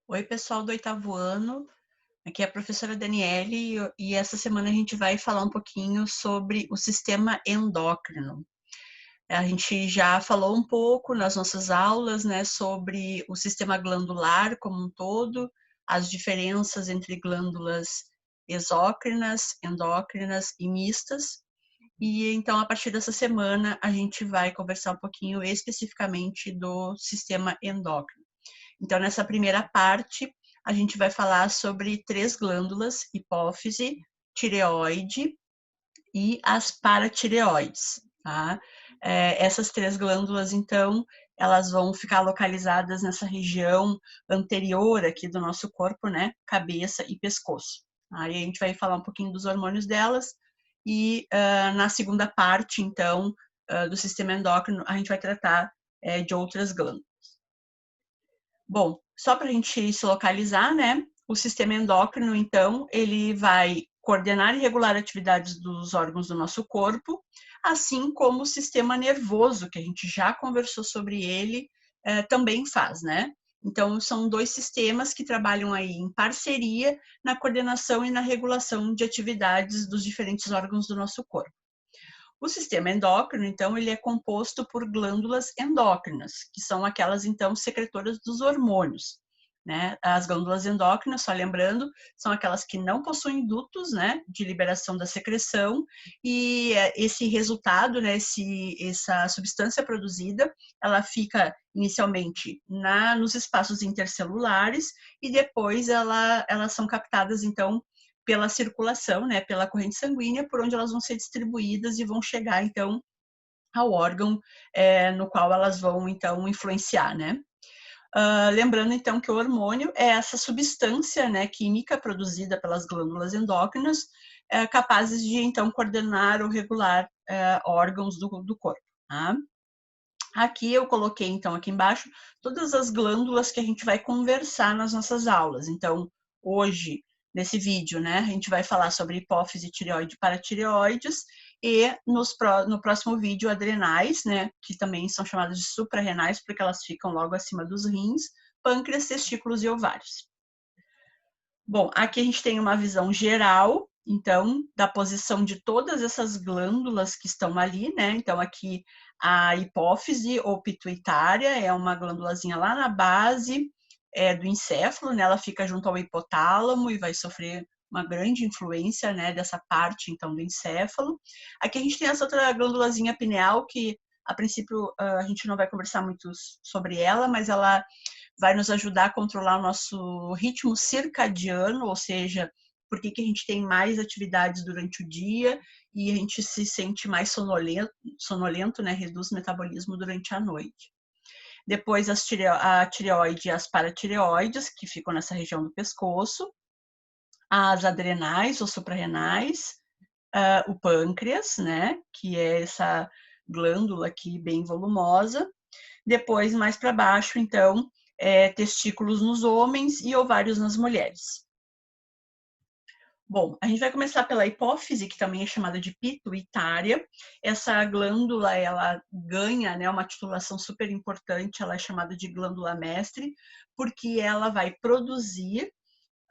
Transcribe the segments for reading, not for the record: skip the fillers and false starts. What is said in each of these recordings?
Oi, pessoal do oitavo ano. Aqui é a professora Daniele e essa semana a gente vai falar um pouquinho sobre o sistema endócrino. A gente já falou um pouco nas nossas aulas, né, sobre o sistema glandular como um todo, as diferenças entre glândulas exócrinas, endócrinas e mistas. E então, a partir dessa semana, a gente vai conversar um pouquinho especificamente do sistema endócrino. Então, nessa primeira parte, a gente vai falar sobre três glândulas: hipófise, tireoide e as paratireoides, tá? Essas três glândulas, então, elas vão ficar localizadas nessa região anterior aqui do nosso corpo, né? Cabeça e pescoço. Aí a gente vai falar um pouquinho dos hormônios delas e na segunda parte, então, do sistema endócrino, a gente vai tratar de outras glândulas. Bom, só para a gente se localizar, né? O sistema endócrino, então, ele vai coordenar e regular atividades dos órgãos do nosso corpo, assim como o sistema nervoso, que a gente já conversou sobre ele, também faz, né? Então, são dois sistemas que trabalham aí em parceria na coordenação e na regulação de atividades dos diferentes órgãos do nosso corpo. O sistema endócrino, então, ele é composto por glândulas endócrinas, que são aquelas, então, secretoras dos hormônios, né? As glândulas endócrinas, só lembrando, são aquelas que não possuem dutos, né, de liberação da secreção, e esse resultado, né, essa substância produzida, ela fica inicialmente nos espaços intercelulares e depois elas são captadas, então, pela circulação, né, pela corrente sanguínea, por onde elas vão ser distribuídas e vão chegar, então, ao órgão no qual elas vão, então, influenciar, né? Lembrando, então, que o hormônio é essa substância, né, química produzida pelas glândulas endócrinas, capazes de, então, coordenar ou regular órgãos do corpo, tá? Aqui eu coloquei, então, aqui embaixo, todas as glândulas que a gente vai conversar nas nossas aulas. Então, hoje, nesse vídeo, né, a gente vai falar sobre hipófise, tireoide e paratireoides, e no próximo vídeo, adrenais, né, que também são chamadas de suprarrenais, porque elas ficam logo acima dos rins, pâncreas, testículos e ovários. Bom, aqui a gente tem uma visão geral, então, da posição de todas essas glândulas que estão ali, né? Então, aqui a hipófise ou pituitária é uma glândulazinha lá na base do encéfalo, né? Ela fica junto ao hipotálamo e vai sofrer uma grande influência, né, dessa parte, então, do encéfalo. Aqui a gente tem essa outra glândulazinha pineal que, a princípio, a gente não vai conversar muito sobre ela, mas ela vai nos ajudar a controlar o nosso ritmo circadiano, ou seja, por que a gente tem mais atividades durante o dia e a gente se sente mais sonolento, né? Reduz o metabolismo durante a noite. Depois a tireoide e as paratireoides, que ficam nessa região do pescoço, as adrenais ou suprarrenais, o pâncreas, né? Que é essa glândula aqui bem volumosa. Depois, mais para baixo, então, testículos nos homens e ovários nas mulheres. Bom, a gente vai começar pela hipófise, que também é chamada de pituitária. Essa glândula, ela ganha, né, uma titulação super importante, ela é chamada de glândula mestre, porque ela vai produzir,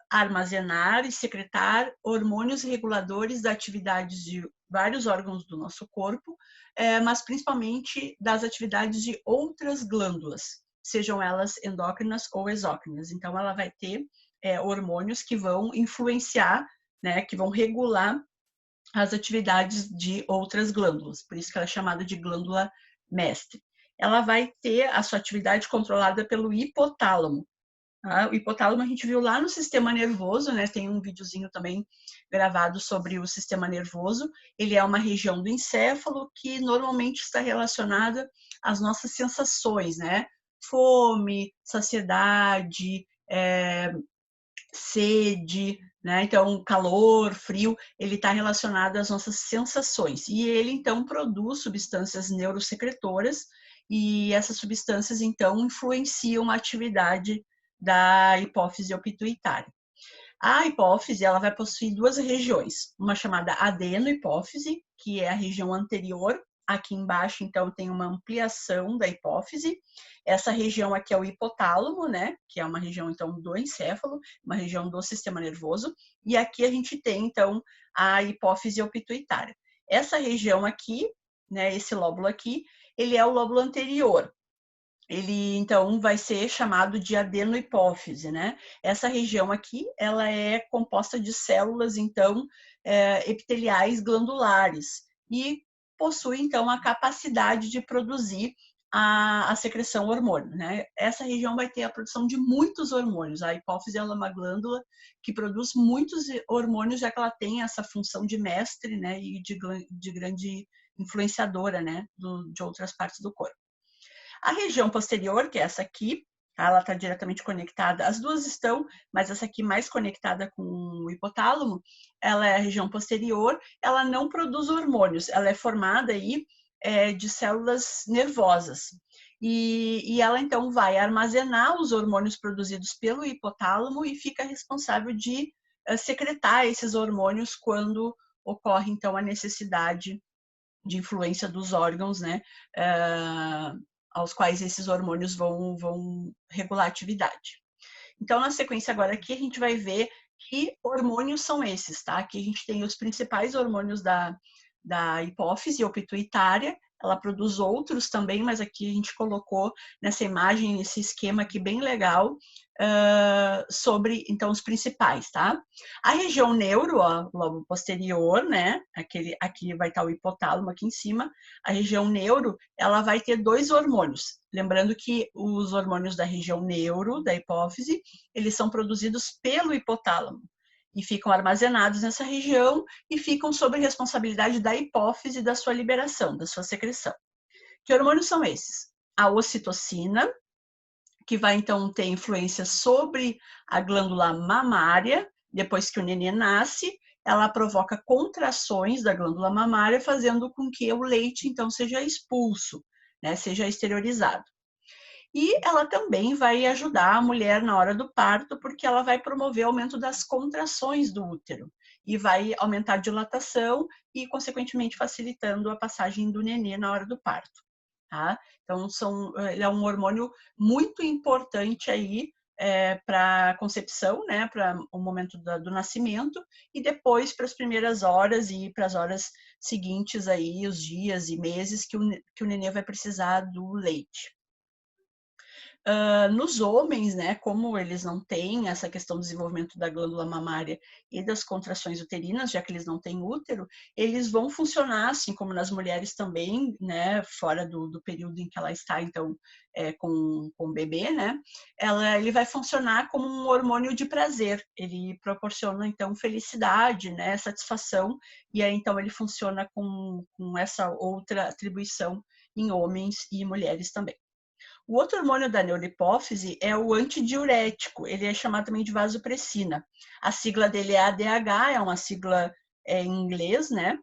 armazenar e secretar hormônios reguladores da atividade de vários órgãos do nosso corpo, mas principalmente das atividades de outras glândulas, sejam elas endócrinas ou exócrinas. Então, ela vai ter hormônios que vão influenciar, né, que vão regular as atividades de outras glândulas, por isso que ela é chamada de glândula mestre. Ela vai ter a sua atividade controlada pelo hipotálamo. O hipotálamo a gente viu lá no sistema nervoso, né? Tem um videozinho também gravado sobre o sistema nervoso. Ele é uma região do encéfalo que normalmente está relacionada às nossas sensações, né? Fome, saciedade, sede, né? Então, calor, frio, ele está relacionado às nossas sensações. E ele, então, produz substâncias neurosecretoras e essas substâncias, então, influenciam a atividade da hipófise ou pituitária. A hipófise, ela vai possuir duas regiões, uma chamada adenohipófise, que é a região anterior Aqui embaixo, então, tem uma ampliação da hipófise. Essa região aqui é o hipotálamo, né? Que é uma região, então, do encéfalo, uma região do sistema nervoso. E aqui a gente tem, então, a hipófise pituitária. Essa região aqui, né? Esse lóbulo aqui, ele é o lóbulo anterior. Ele, então, vai ser chamado de adenohipófise, né? Essa região aqui, ela é composta de células, então, epiteliais glandulares e possui, então, a capacidade de produzir a secreção hormônio, né? Essa região vai ter a produção de muitos hormônios. A hipófise, ela é uma glândula que produz muitos hormônios, já que ela tem essa função de mestre, né? E de grande influenciadora, né? De outras partes do corpo. A região posterior, que é essa aqui, ela está diretamente conectada, as duas estão, mas essa aqui mais conectada com o hipotálamo, ela é a região posterior, ela não produz hormônios, ela é formada aí de células nervosas. E ela então vai armazenar os hormônios produzidos pelo hipotálamo e fica responsável de secretar esses hormônios quando ocorre então a necessidade de influência dos órgãos, né, aos quais esses hormônios vão regular a atividade. Então, na sequência agora aqui, a gente vai ver que hormônios são esses, tá? Aqui a gente tem os principais hormônios da hipófise ou pituitária, ela produz outros também, mas aqui a gente colocou nessa imagem, nesse esquema aqui bem legal, sobre, então, os principais, tá? A região neuro, ó, lobo posterior, né? Aqui vai estar o hipotálamo aqui em cima. A região neuro, ela vai ter dois hormônios. Lembrando que os hormônios da região neuro, da hipófise, eles são produzidos pelo hipotálamo e ficam armazenados nessa região e ficam sob responsabilidade da hipófise da sua liberação, da sua secreção. Que hormônios são esses? A ocitocina, que vai então ter influência sobre a glândula mamária, depois que o nenê nasce, ela provoca contrações da glândula mamária, fazendo com que o leite então seja expulso, né, seja exteriorizado. E ela também vai ajudar a mulher na hora do parto, porque ela vai promover o aumento das contrações do útero e vai aumentar a dilatação e, consequentemente, facilitando a passagem do nenê na hora do parto. Tá? Então, ele é um hormônio muito importante aí para a concepção, né, para o momento do nascimento e depois para as primeiras horas e para as horas seguintes aí, os dias e meses que o nenê vai precisar do leite. Nos homens, né, como eles não têm essa questão do desenvolvimento da glândula mamária e das contrações uterinas, já que eles não têm útero, eles vão funcionar, assim como nas mulheres também, né, fora do período em que ela está, então, com o bebê, né, ele vai funcionar como um hormônio de prazer, ele proporciona, então, felicidade, né, satisfação, e aí, então, ele funciona com essa outra atribuição em homens e mulheres também. O outro hormônio da neurohipófise é o antidiurético, ele é chamado também de vasopressina. A sigla dele é ADH, é uma sigla em inglês, né,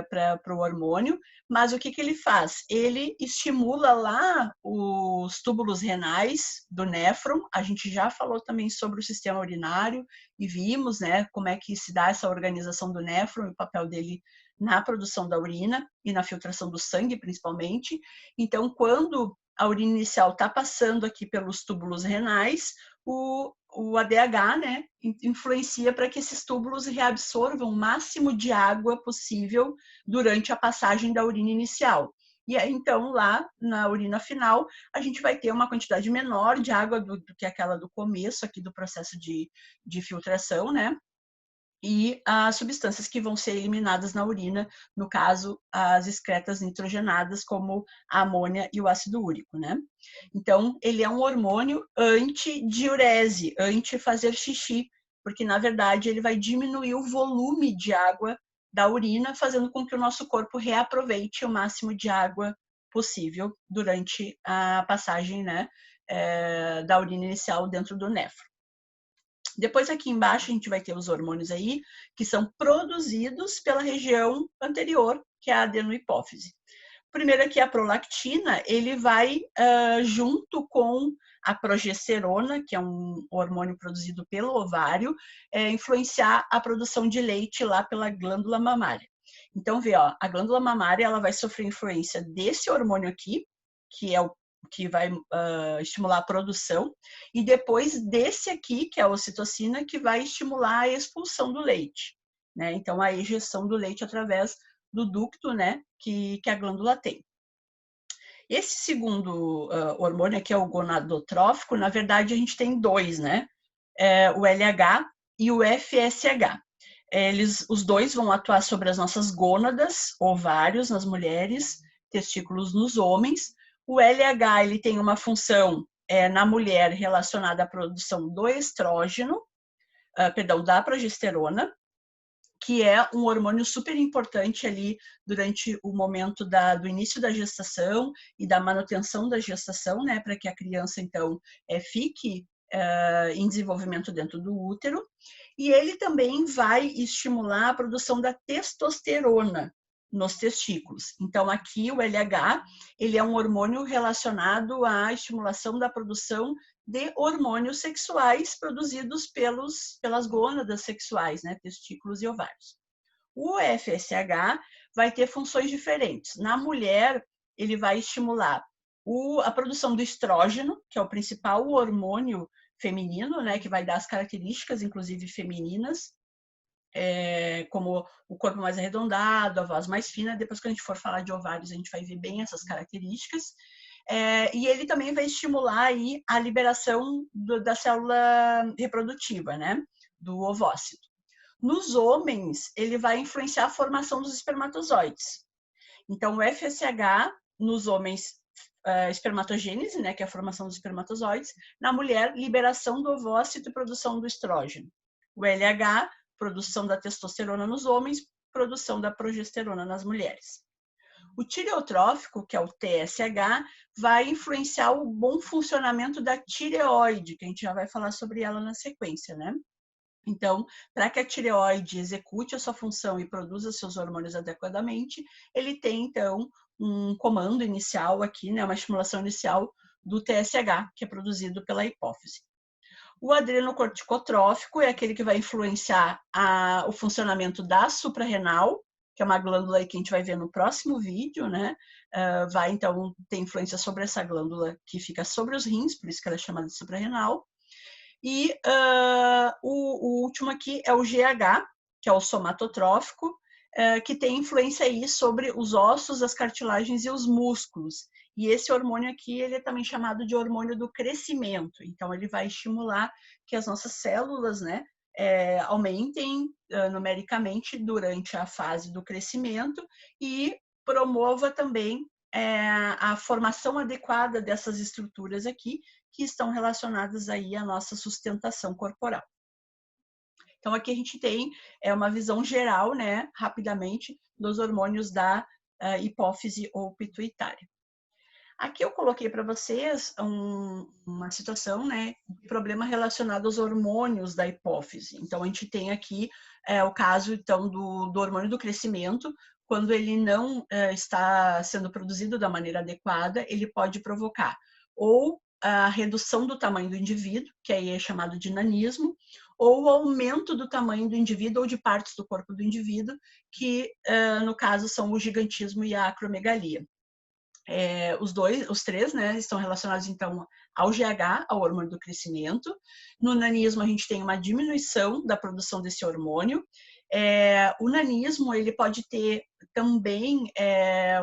para o hormônio, mas o que ele faz? Ele estimula lá os túbulos renais do néfron, a gente já falou também sobre o sistema urinário e vimos, né, como é que se dá essa organização do néfron e o papel dele na produção da urina e na filtração do sangue, principalmente. Então, quando a urina inicial está passando aqui pelos túbulos renais, o ADH, né, influencia para que esses túbulos reabsorvam o máximo de água possível durante a passagem da urina inicial. E aí, então, lá na urina final, a gente vai ter uma quantidade menor de água do que aquela do começo aqui do processo de filtração, né? E as substâncias que vão ser eliminadas na urina, no caso, as excretas nitrogenadas, como a amônia e o ácido úrico, né? Então, ele é um hormônio antidiurese, anti-fazer xixi, porque, na verdade, ele vai diminuir o volume de água da urina, fazendo com que o nosso corpo reaproveite o máximo de água possível durante a passagem, né, da urina inicial dentro do néfron. Depois aqui embaixo a gente vai ter os hormônios aí, que são produzidos pela região anterior, que é a adenohipófise. Primeiro aqui a prolactina, ele vai junto com a progesterona, que é um hormônio produzido pelo ovário, influenciar a produção de leite lá pela glândula mamária. Então, vê, ó, a glândula mamária ela vai sofrer influência desse hormônio aqui, que é o que vai estimular a produção, e depois desse aqui, que é a ocitocina, que vai estimular a expulsão do leite, né? Então, a ejeção do leite através do ducto, né, que a glândula tem. Esse segundo hormônio aqui é o gonadotrófico, na verdade a gente tem dois, né? O LH e o FSH. Os dois vão atuar sobre as nossas gônadas, ovários nas mulheres, testículos nos homens. O LH ele tem uma função na mulher relacionada à produção do estrógeno, da progesterona, que é um hormônio super importante ali durante o momento do início da gestação e da manutenção da gestação, né, para que a criança, então, fique em desenvolvimento dentro do útero. E ele também vai estimular a produção da testosterona nos testículos. Então, aqui o LH, ele é um hormônio relacionado à estimulação da produção de hormônios sexuais produzidos pelas gônadas sexuais, né, testículos e ovários. O FSH vai ter funções diferentes. Na mulher, ele vai estimular a produção do estrógeno, que é o principal hormônio feminino, né, que vai dar as características, inclusive femininas, como o corpo mais arredondado, a voz mais fina. Depois, quando a gente for falar de ovários, a gente vai ver bem essas características. E ele também vai estimular aí a liberação da célula reprodutiva, né, do ovócito. Nos homens, ele vai influenciar a formação dos espermatozoides. Então, o FSH nos homens, espermatogênese, né, que é a formação dos espermatozoides. Na mulher, liberação do ovócito e produção do estrógeno. O LH, produção da testosterona nos homens, produção da progesterona nas mulheres. O tireotrófico, que é o TSH, vai influenciar o bom funcionamento da tireoide, que a gente já vai falar sobre ela na sequência, né? Então, para que a tireoide execute a sua função e produza seus hormônios adequadamente, ele tem, então, um comando inicial aqui, né, uma estimulação inicial do TSH, que é produzido pela hipófise. O adrenocorticotrófico é aquele que vai influenciar o funcionamento da suprarrenal, que é uma glândula que a gente vai ver no próximo vídeo, né? Vai, então, ter influência sobre essa glândula que fica sobre os rins, por isso que ela é chamada de suprarrenal. E o último aqui é o GH, que é o somatotrófico, que tem influência aí sobre os ossos, as cartilagens e os músculos. E esse hormônio aqui, ele é também chamado de hormônio do crescimento. Então, ele vai estimular que as nossas células, né, aumentem numericamente durante a fase do crescimento e promova também a formação adequada dessas estruturas aqui, que estão relacionadas aí à nossa sustentação corporal. Então, aqui a gente tem uma visão geral, né, rapidamente, dos hormônios da hipófise ou pituitária. Aqui eu coloquei para vocês uma situação, né, de problema relacionado aos hormônios da hipófise. Então, a gente tem aqui o caso, então, do hormônio do crescimento. Quando ele não está sendo produzido da maneira adequada, ele pode provocar ou a redução do tamanho do indivíduo, que aí é chamado de nanismo, ou o aumento do tamanho do indivíduo ou de partes do corpo do indivíduo, que no caso são o gigantismo e a acromegalia. Os três, né, estão relacionados, então, ao GH, ao hormônio do crescimento. No nanismo, a gente tem uma diminuição da produção desse hormônio. O nanismo, ele pode ter também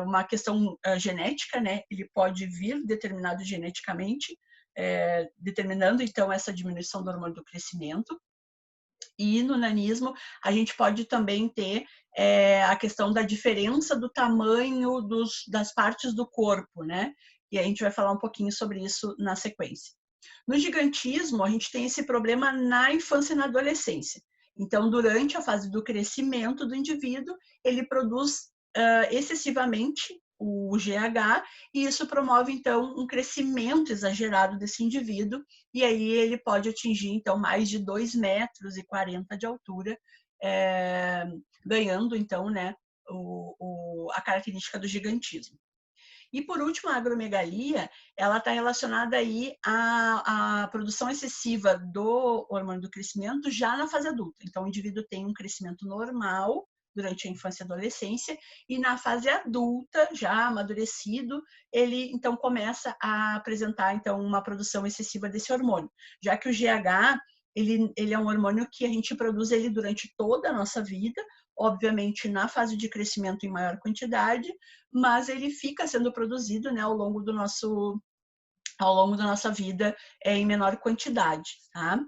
uma questão genética, né? Ele pode vir determinado geneticamente, determinando, então, essa diminuição do hormônio do crescimento. E no nanismo, a gente pode também ter a questão da diferença do tamanho das partes do corpo, né? E a gente vai falar um pouquinho sobre isso na sequência. No gigantismo, a gente tem esse problema na infância e na adolescência. Então, durante a fase do crescimento do indivíduo, ele produz excessivamente o GH, e isso promove, então, um crescimento exagerado desse indivíduo, e aí ele pode atingir, então, mais de 2,40 metros de altura, ganhando, então, né, a característica do gigantismo. E, por último, a agromegalia, ela está relacionada aí à produção excessiva do hormônio do crescimento já na fase adulta. Então, o indivíduo tem um crescimento normal, durante a infância e adolescência, e na fase adulta, já amadurecido, ele então começa a apresentar então uma produção excessiva desse hormônio, já que o GH ele é um hormônio que a gente produz ele durante toda a nossa vida, obviamente na fase de crescimento em maior quantidade, mas ele fica sendo produzido, né, ao longo da nossa vida em menor quantidade. Tá?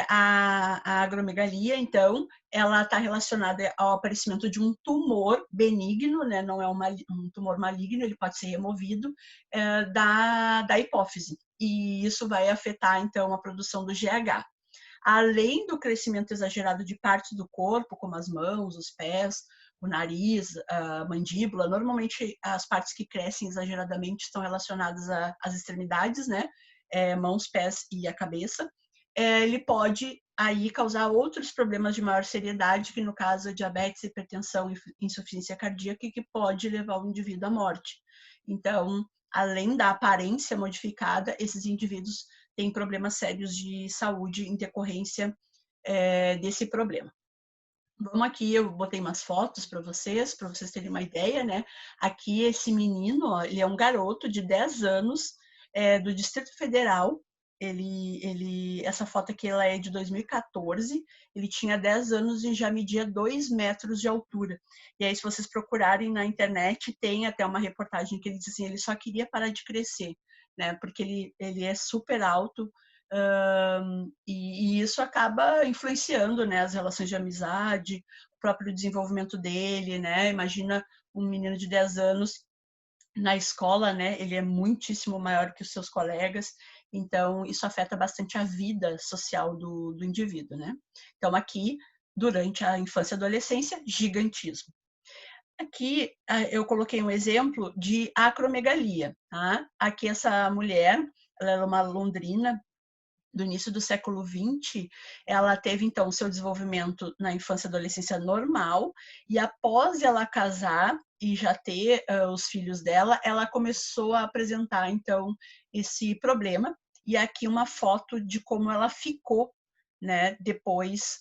A agromegalia, então, ela está relacionada ao aparecimento de um tumor benigno, né? Não é um tumor maligno, ele pode ser removido da hipófise. E isso vai afetar, então, a produção do GH. Além do crescimento exagerado de partes do corpo, como as mãos, os pés, o nariz, a mandíbula, normalmente as partes que crescem exageradamente estão relacionadas às extremidades, né? Mãos, pés e a cabeça. Ele pode aí causar outros problemas de maior seriedade, que no caso é diabetes, hipertensão e insuficiência cardíaca, que pode levar o indivíduo à morte. Então, além da aparência modificada, esses indivíduos têm problemas sérios de saúde em decorrência desse problema. Vamos aqui, eu botei umas fotos para vocês terem uma ideia, né? Aqui esse menino, ó, ele é um garoto de 10 anos, do Distrito Federal. Essa foto aqui ela é de 2014, ele tinha 10 anos e já media 2 metros de altura. E aí, se vocês procurarem na internet, tem até uma reportagem que ele diz assim, ele só queria parar de crescer, né? Porque ele é super alto, e isso acaba influenciando, né, as relações de amizade, o próprio desenvolvimento dele, né? Imagina um menino de 10 anos na escola, né? Ele é muitíssimo maior que os seus colegas, então isso afeta bastante a vida social do indivíduo, né? Então aqui, durante a infância e adolescência, gigantismo. Aqui eu coloquei um exemplo de acromegalia, tá? Aqui essa mulher, ela era uma londrina, do início do século XX, ela teve então o seu desenvolvimento na infância e adolescência normal, e após ela casar e já ter os filhos dela, ela começou a apresentar então esse problema, e aqui uma foto de como ela ficou, né, depois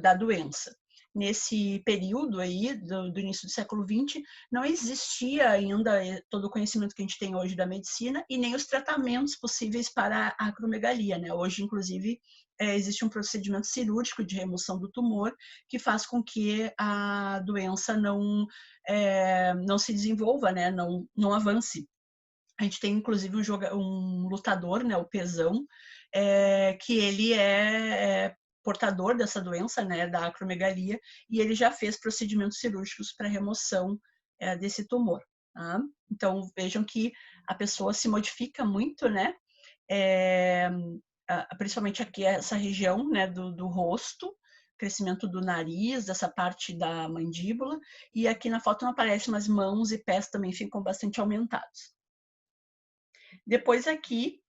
da doença. Nesse período aí, do início do século XX, não existia ainda todo o conhecimento que a gente tem hoje da medicina e nem os tratamentos possíveis para a acromegalia, né? Hoje, inclusive, existe um procedimento cirúrgico de remoção do tumor que faz com que a doença não se desenvolva, né? Não avance. A gente tem, inclusive, um lutador, né? O Pezão, que ele é portador dessa doença, né, da acromegalia, e ele já fez procedimentos cirúrgicos para remoção desse tumor. Tá? Então, vejam que a pessoa se modifica muito, né, principalmente aqui essa região, né, do rosto, crescimento do nariz, dessa parte da mandíbula, e aqui na foto não aparece, mas mãos e pés também ficam bastante aumentados. Depois aqui,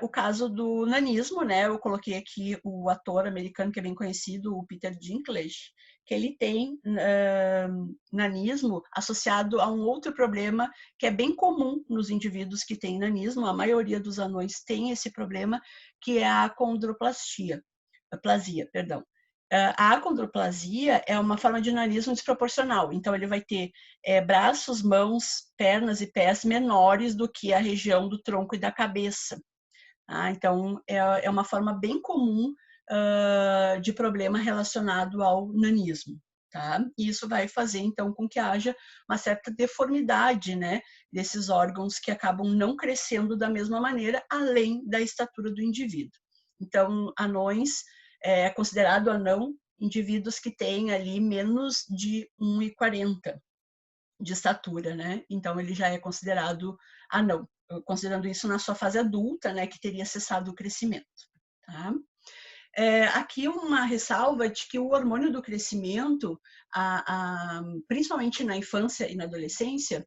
o caso do nanismo, né? Eu coloquei aqui o ator americano que é bem conhecido, o Peter Dinklage, que ele tem nanismo associado a um outro problema que é bem comum nos indivíduos que têm nanismo, a maioria dos anões tem esse problema, que é a acondroplasia, perdão. A acondroplasia é uma forma de nanismo desproporcional, então ele vai ter braços, mãos, pernas e pés menores do que a região do tronco e da cabeça. Tá? Então é uma forma bem comum de problema relacionado ao nanismo. Tá? E isso vai fazer então com que haja uma certa deformidade, né, desses órgãos que acabam não crescendo da mesma maneira, além da estatura do indivíduo. Então, anões é considerado anão indivíduos que têm ali menos de 1,40 de estatura, né? Então ele já é considerado anão, considerando isso na sua fase adulta, né, que teria cessado o crescimento. Tá? Aqui uma ressalva de que o hormônio do crescimento, principalmente na infância e na adolescência,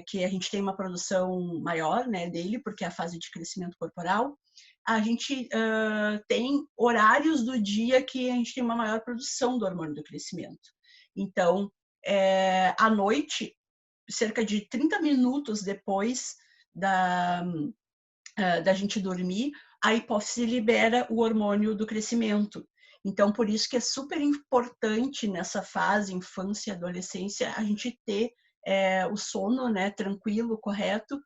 que a gente tem uma produção maior, né, dele, porque é a fase de crescimento corporal, a gente tem horários do dia que a gente tem uma maior produção do hormônio do crescimento. Então, à noite, cerca de 30 minutos depois da gente dormir, a hipófise libera o hormônio do crescimento. Então, por isso que é super importante nessa fase, infância e adolescência, a gente ter o sono, né, tranquilo, correto,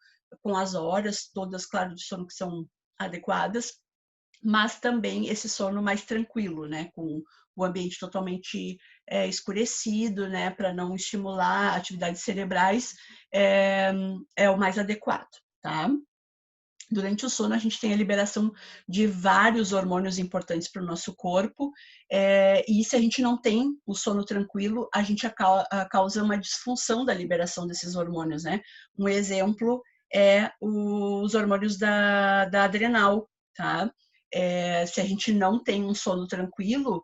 com as horas todas, claro, de sono que são adequadas, mas também esse sono mais tranquilo, né, com o ambiente totalmente escurecido, né, para não estimular atividades cerebrais, é o mais adequado, tá? Durante o sono, a gente tem a liberação de vários hormônios importantes para o nosso corpo, e se a gente não tem o sono tranquilo, a gente causa uma disfunção da liberação desses hormônios, né? Um exemplo é os hormônios da adrenal, tá? Se a gente não tem um sono tranquilo,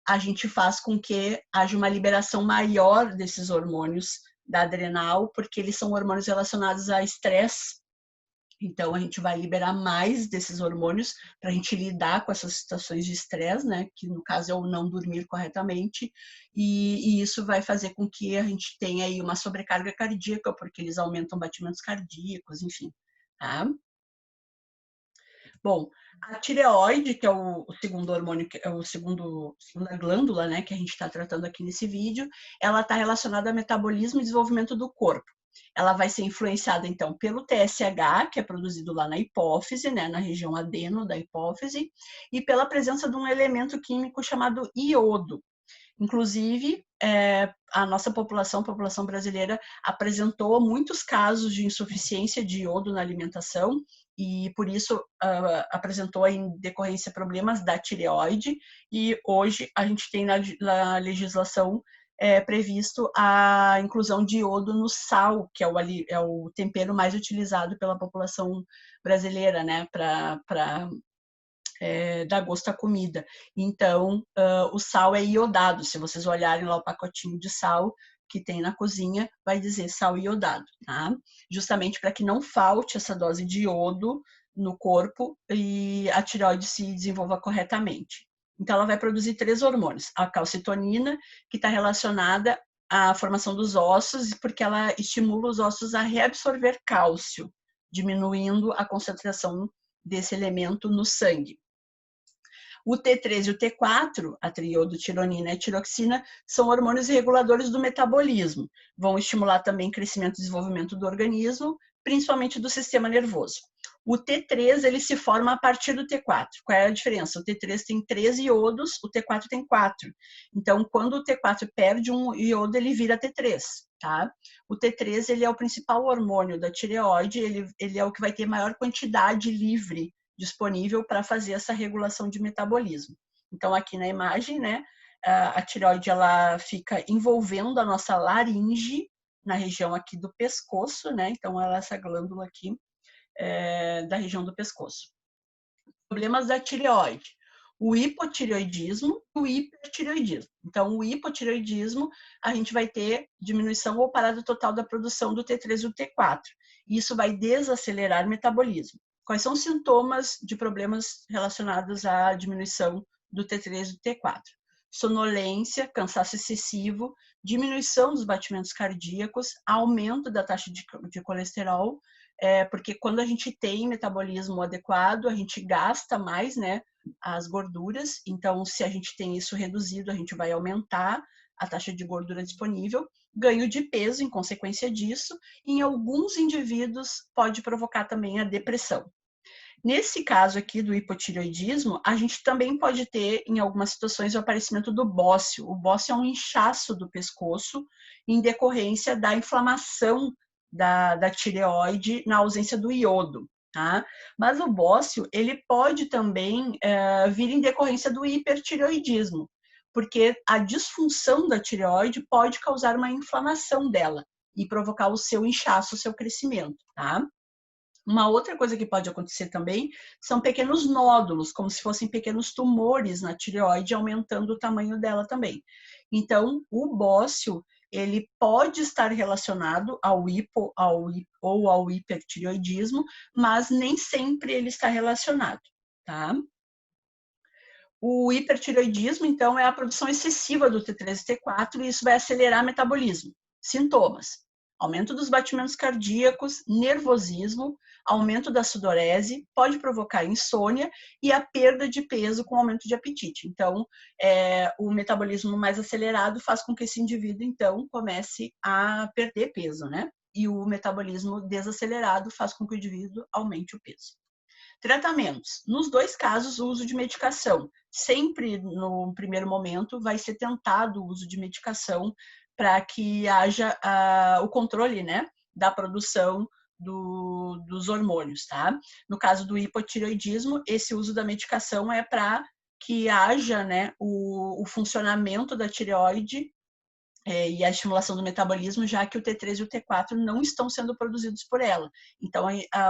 a gente faz com que haja uma liberação maior desses hormônios da adrenal, porque eles são hormônios relacionados a estresse. Então, a gente vai liberar mais desses hormônios para a gente lidar com essas situações de estresse, né? Que no caso é o não dormir corretamente, e isso vai fazer com que a gente tenha aí uma sobrecarga cardíaca, porque eles aumentam batimentos cardíacos, enfim, tá? Bom, a tireoide, que é o segundo hormônio, que é o segunda glândula, né, que a gente está tratando aqui nesse vídeo, ela está relacionada ao metabolismo e desenvolvimento do corpo. Ela vai ser influenciada, então, pelo TSH, que é produzido lá na hipófise, né, na região adeno da hipófise, e pela presença de um elemento químico chamado iodo. Inclusive, a nossa população brasileira, apresentou muitos casos de insuficiência de iodo na alimentação e, por isso, apresentou em decorrência problemas da tireoide. E hoje a gente tem na legislação previsto a inclusão de iodo no sal, que é o tempero mais utilizado pela população brasileira, né, para dar gosto à comida. Então, o sal é iodado. Se vocês olharem lá o pacotinho de sal que tem na cozinha, vai dizer sal iodado, tá? Justamente para que não falte essa dose de iodo no corpo e a tireoide se desenvolva corretamente. Então, ela vai produzir 3 hormônios. A calcitonina, que está relacionada à formação dos ossos, porque ela estimula os ossos a reabsorver cálcio, diminuindo a concentração desse elemento no sangue. O T3 e o T4, a triodotironina e a tiroxina, são hormônios reguladores do metabolismo. Vão estimular também o crescimento e desenvolvimento do organismo, principalmente do sistema nervoso. O T3 ele se forma a partir do T4. Qual é a diferença? O T3 tem 3 iodos, o T4 tem 4. Então, quando o T4 perde um iodo, ele vira T3. Tá? O T3 ele é o principal hormônio da tireoide, ele é o que vai ter maior quantidade livre disponível para fazer essa regulação de metabolismo. Então, aqui na imagem, né, a tireoide ela fica envolvendo a nossa laringe na região aqui do pescoço, né? Então, ela é essa glândula aqui da região do pescoço. Problemas da tireoide: o hipotireoidismo e o hipertireoidismo. Então, o hipotireoidismo, a gente vai ter diminuição ou parada total da produção do T3 e do T4. Isso vai desacelerar o metabolismo. Quais são os sintomas de problemas relacionados à diminuição do T3 e do T4? Sonolência, cansaço excessivo, diminuição dos batimentos cardíacos, aumento da taxa de colesterol, porque quando a gente tem metabolismo adequado, a gente gasta mais, né, as gorduras. Então, se a gente tem isso reduzido, a gente vai aumentar a taxa de gordura disponível, ganho de peso em consequência disso, e em alguns indivíduos pode provocar também a depressão. Nesse caso aqui do hipotireoidismo, a gente também pode ter, em algumas situações, o aparecimento do bócio. O bócio é um inchaço do pescoço em decorrência da inflamação da tireoide na ausência do iodo. Tá? Mas o bócio, ele pode também vir em decorrência do hipertireoidismo, porque a disfunção da tireoide pode causar uma inflamação dela e provocar o seu inchaço, o seu crescimento, tá? Uma outra coisa que pode acontecer também são pequenos nódulos, como se fossem pequenos tumores na tireoide, aumentando o tamanho dela também. Então, o bócio, ele pode estar relacionado ao ou ao hipertireoidismo, mas nem sempre ele está relacionado, tá? O hipertireoidismo, então, é a produção excessiva do T3 e T4 e isso vai acelerar o metabolismo. Sintomas: aumento dos batimentos cardíacos, nervosismo, aumento da sudorese, pode provocar insônia e a perda de peso com aumento de apetite. Então, o metabolismo mais acelerado faz com que esse indivíduo, então, comece a perder peso, né? E o metabolismo desacelerado faz com que o indivíduo aumente o peso. Tratamentos. Nos dois casos, o uso de medicação. Sempre no primeiro momento vai ser tentado o uso de medicação para que haja o controle, né, da produção dos hormônios, tá? No caso do hipotireoidismo, esse uso da medicação é para que haja, né, o funcionamento da tireoide e a estimulação do metabolismo, já que o T3 e o T4 não estão sendo produzidos por ela. Então,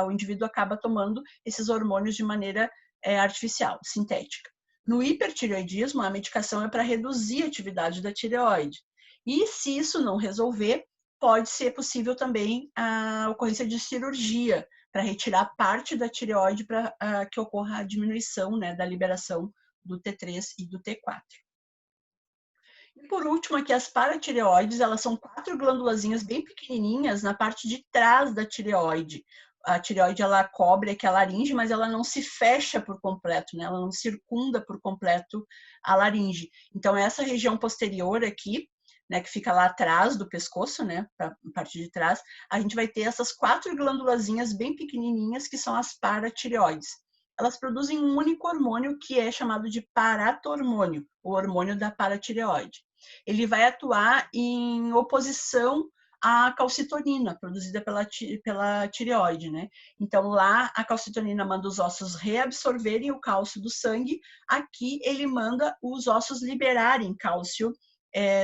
o indivíduo acaba tomando esses hormônios de maneira artificial, sintética. No hipertireoidismo, a medicação é para reduzir a atividade da tireoide. E se isso não resolver, pode ser possível também a ocorrência de cirurgia para retirar parte da tireoide para que ocorra a diminuição, né, da liberação do T3 e do T4. E por último, aqui as paratireoides, elas são 4 glândulazinhas bem pequenininhas na parte de trás da tireoide. A tireoide, ela cobre aqui a laringe, mas ela não se fecha por completo, né? Ela não circunda por completo a laringe. Então, essa região posterior aqui, né, que fica lá atrás do pescoço, né, a parte de trás, a gente vai ter essas 4 glândulazinhas bem pequenininhas, que são as paratireoides. Elas produzem um único hormônio que é chamado de paratormônio, o hormônio da paratireoide. Ele vai atuar em oposição à calcitonina, produzida pela tireoide, né? Então, lá a calcitonina manda os ossos reabsorverem o cálcio do sangue, aqui ele manda os ossos liberarem cálcio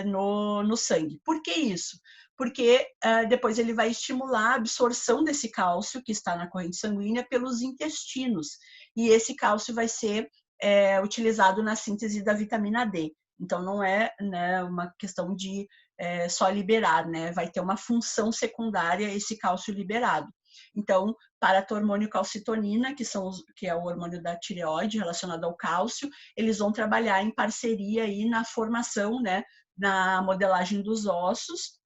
no sangue. Por que isso? Porque depois ele vai estimular a absorção desse cálcio que está na corrente sanguínea pelos intestinos, e esse cálcio vai ser utilizado na síntese da vitamina D. Então, não é, né, uma questão de só liberar, né? Vai ter uma função secundária esse cálcio liberado. Então, paratormônio e calcitonina, que é o hormônio da tireoide relacionado ao cálcio, eles vão trabalhar em parceria aí na formação, né, na modelagem dos ossos.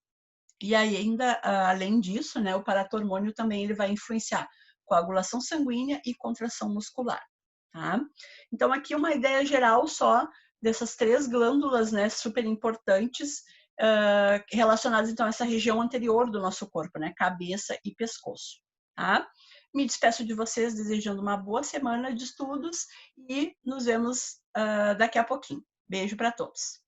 E aí, ainda, além disso, né, o paratormônio também ele vai influenciar coagulação sanguínea e contração muscular. Tá? Então, aqui uma ideia geral só dessas 3 glândulas, né, super importantes, relacionadas então a essa região anterior do nosso corpo, né, cabeça e pescoço. Tá? Me despeço de vocês desejando uma boa semana de estudos e nos vemos daqui a pouquinho. Beijo para todos.